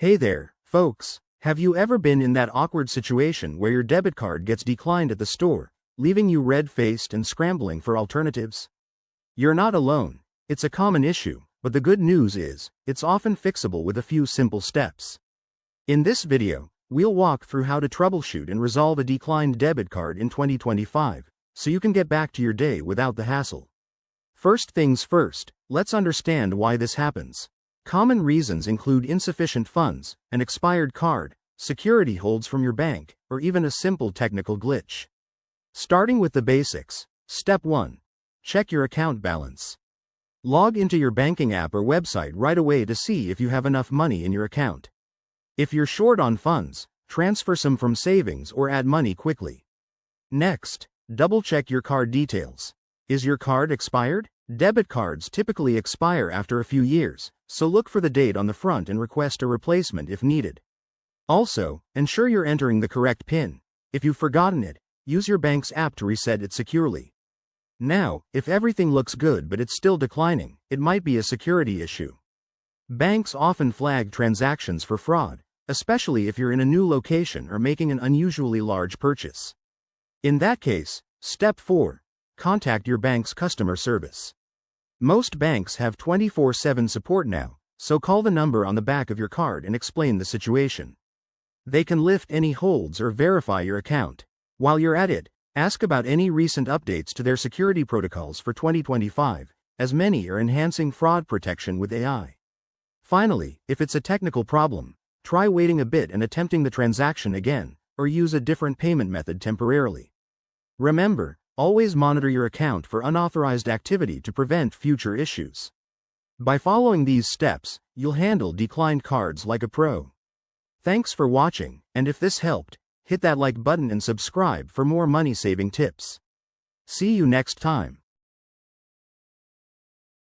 Hey there, folks. Have you ever been in that awkward situation where your debit card gets declined at the store, leaving you red-faced and scrambling for alternatives? You're not alone. It's a common issue, but the good news is, it's often fixable with a few simple steps. In this video, we'll walk through how to troubleshoot and resolve a declined debit card in 2025, so you can get back to your day without the hassle. First things first, let's understand why this happens. Common reasons include insufficient funds, an expired card, security holds from your bank, or even a simple technical glitch. Starting with the basics, Step 1. Check your account balance. Log into your banking app or website right away to see if you have enough money in your account. If you're short on funds, transfer some from savings or add money quickly. Next, double-check your card details. Is your card expired? Debit cards typically expire after a few years, so look for the date on the front and request a replacement if needed. Also, ensure you're entering the correct PIN. If you've forgotten it, use your bank's app to reset it securely. Now, if everything looks good but it's still declining, it might be a security issue. Banks often flag transactions for fraud, especially if you're in a new location or making an unusually large purchase. In that case, Step 4. Contact your bank's customer service. Most banks have 24/7 support now, so call the number on the back of your card and explain the situation. They can lift any holds or verify your account. While you're at it, ask about any recent updates to their security protocols for 2025, as many are enhancing fraud protection with AI. Finally, if it's a technical problem, try waiting a bit and attempting the transaction again, or use a different payment method temporarily. Remember, always monitor your account for unauthorized activity to prevent future issues. By following these steps, you'll handle declined cards like a pro. Thanks for watching, and if this helped, hit that like button and subscribe for more money-saving tips. See you next time.